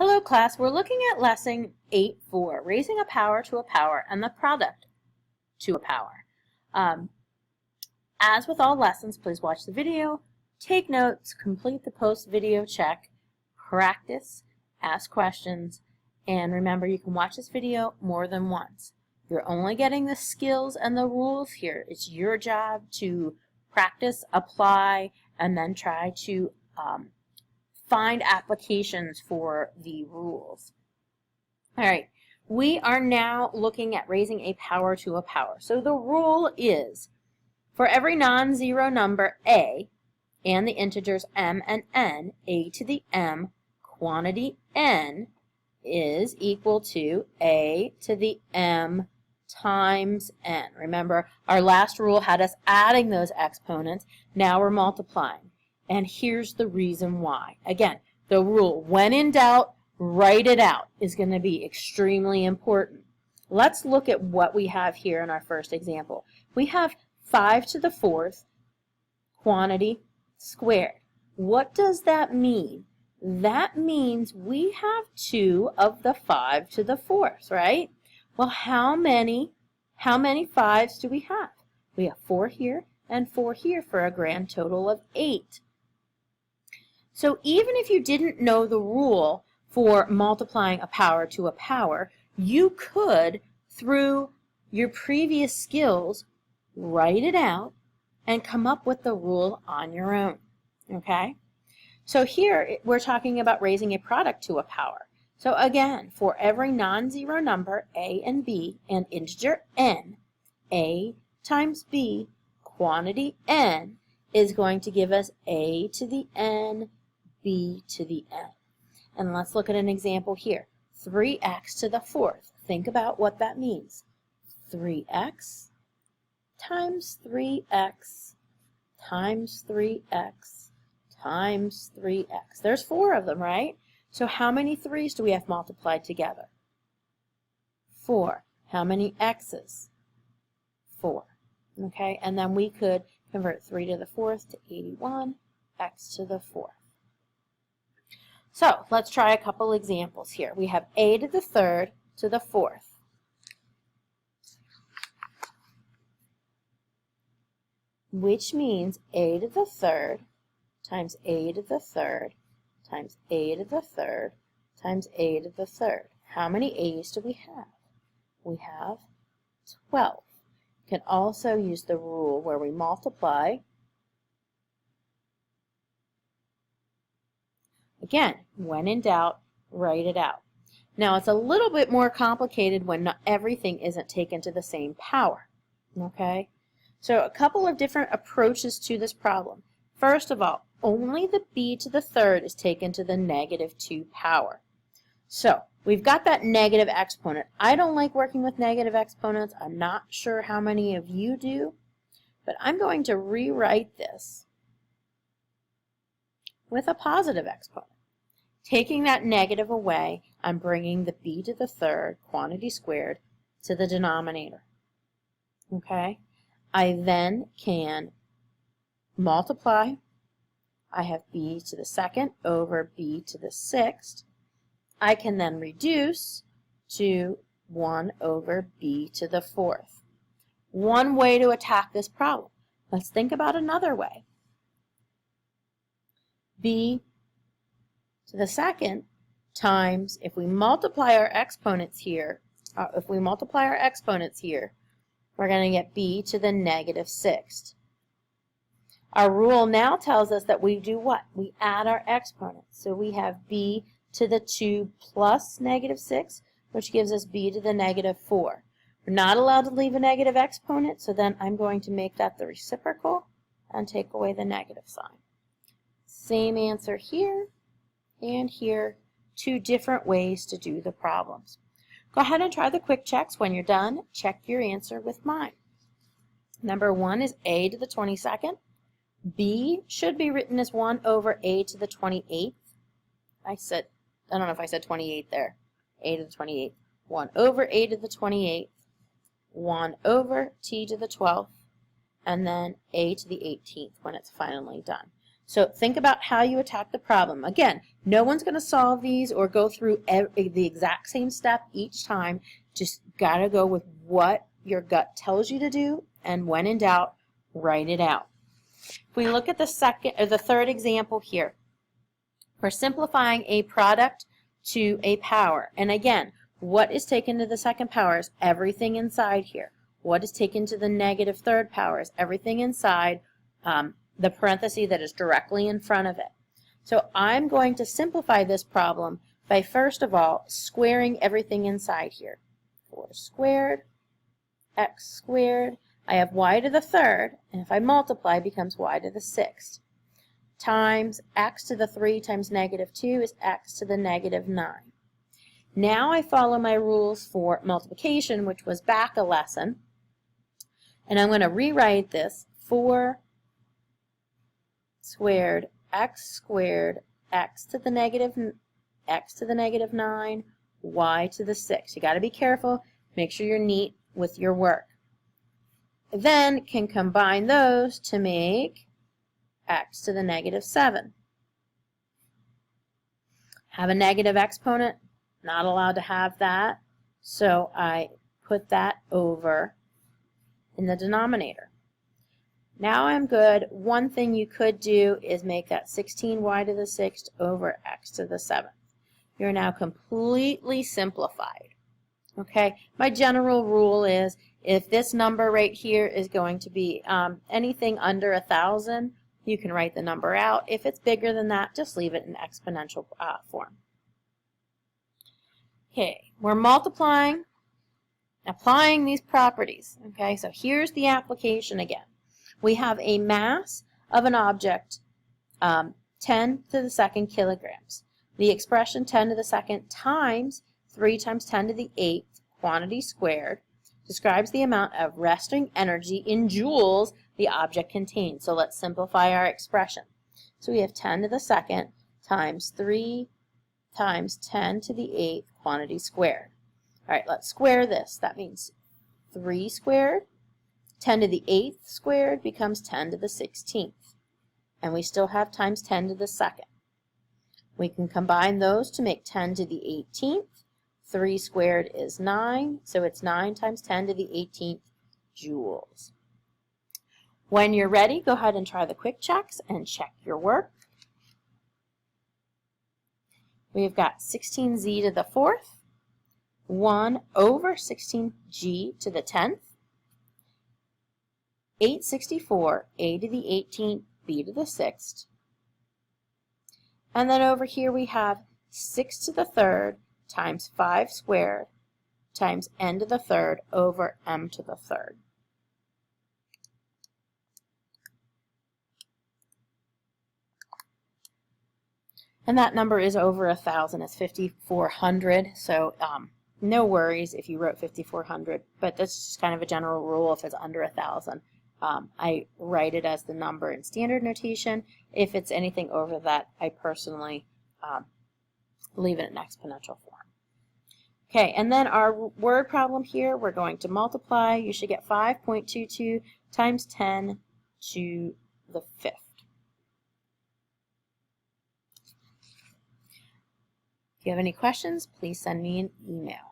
Hello class, we're looking at lesson 8.4, raising a power to a power and the product to a power. As with all lessons, please watch the video, take notes, complete the post-video check, practice, ask questions, and remember you can watch this video more than once. You're only getting the skills and the rules here. It's your job to practice, apply, and then try to find applications for the rules. All right, we are now looking at raising a power to a power. So the rule is for every non-zero number a and the integers m and n, a to the m quantity n is equal to a to the m times n. Remember, our last rule had us adding those exponents. Now we're multiplying. And here's the reason why. Again, the rule, when in doubt, write it out, is going to be extremely important. Let's look at what we have here in our first example. We have 5 to the 4th quantity squared. What does that mean? That means we have 2 of the 5 to the 4th, right? Well, how many 5s do we have? We have 4 here and 4 here for a grand total of 8. So even if you didn't know the rule for multiplying a power to a power, you could, through your previous skills, write it out and come up with the rule on your own, okay? So here we're talking about raising a product to a power. So again, for every non-zero number, a and b, and integer n, a times b, quantity n, is going to give us a to the n, b to the n. And let's look at an example here. 3x to the 4th. Think about what that means. 3x times 3x times 3x times 3x. There's 4 of them, right? So how many 3's do we have multiplied together? 4. How many x's? 4. Okay, and then we could convert 3 to the 4th to 81, x to the 4th. So let's try a couple examples here. We have a to the 3rd to the 4th. Which means a to the 3rd times a to the 3rd times a to the 3rd times a to the 3rd. How many a's do we have? We have 12. You can also use the rule where we multiply. Again, when in doubt, write it out. Now, it's a little bit more complicated when not everything isn't taken to the same power, okay? So a couple of different approaches to this problem. First of all, only the b to the 3rd is taken to the -2 power. So we've got that negative exponent. I don't like working with negative exponents. I'm not sure how many of you do, but I'm going to rewrite this with a positive exponent. Taking that negative away, I'm bringing the b to the 3rd quantity squared to the denominator. Okay? I then can multiply. I have b to the 2nd over b to the 6th. I can then reduce to 1 over b to the 4th. One way to attack this problem. Let's think about another way. B to the 2nd times, if we multiply our exponents here, we're going to get b to the -6th. Our rule now tells us that we do what? We add our exponents. So we have b to the 2 plus -6, which gives us b to the -4. We're not allowed to leave a negative exponent, so then I'm going to make that the reciprocal and take away the negative sign. Same answer here and here, 2 different ways to do the problems. Go ahead and try the quick checks. When you're done, check your answer with mine. Number 1 is a to the 22nd. B should be written as 1 over a to the 28th. I don't know if I said 28 there. A to the 28th. 1 over a to the 28th. 1 over t to the 12th. And then a to the 18th when it's finally done. So think about how you attack the problem. Again, no one's going to solve these or go through the exact same step each time. Just got to go with what your gut tells you to do, and when in doubt, write it out. If we look at the third example here, we're simplifying a product to a power. And again, what is taken to the second power is everything inside here. What is taken to the negative third power is everything inside the parenthesis that is directly in front of it. So I'm going to simplify this problem by, first of all, squaring everything inside here. 4 squared, x squared. I have y to the third, and if I multiply, it becomes y to the sixth, times x to the 3 times negative 2 is x to the negative 9. Now I follow my rules for multiplication, which was back a lesson, and I'm going to rewrite this 4 squared, x to the negative 9, y to the 6. You got to be careful. Make sure you're neat with your work. Then can combine those to make x to the negative 7. Have a negative exponent, not allowed to have that, so I put that over in the denominator. Now I'm good. One thing you could do is make that 16y to the 6th over x to the 7th. You're now completely simplified. Okay, my general rule is if this number right here is going to be anything under 1,000, you can write the number out. If it's bigger than that, just leave it in exponential form. Okay, we're multiplying, applying these properties. Okay, so here's the application again. We have a mass of an object, 10 to the second kilograms. The expression 10 to the second times 3 times 10 to the 8th quantity squared describes the amount of resting energy in joules the object contains. So let's simplify our expression. So we have 10 to the second times 3 times 10 to the 8th quantity squared. All right, let's square this. That means 3 squared. 10 to the 8th squared becomes 10 to the 16th. And we still have times 10 to the second. We can combine those to make 10 to the 18th. 3 squared is 9, so it's 9 times 10 to the 18th joules. When you're ready, go ahead and try the quick checks and check your work. We've got 16z to the 4th, 1 over 16g to the 10th, 864, a to the 18th, b to the 6th. And then over here we have 6 to the 3rd times 5 squared times n to the 3rd over m to the 3rd. And that number is over 1,000. It's 5,400. So no worries if you wrote 5,400, but that's just kind of a general rule. If it's under 1,000, I write it as the number in standard notation. If it's anything over that, I personally leave it in exponential form. Okay, and then our word problem here, we're going to multiply. You should get 5.22 times 10 to the 5th. If you have any questions, please send me an email.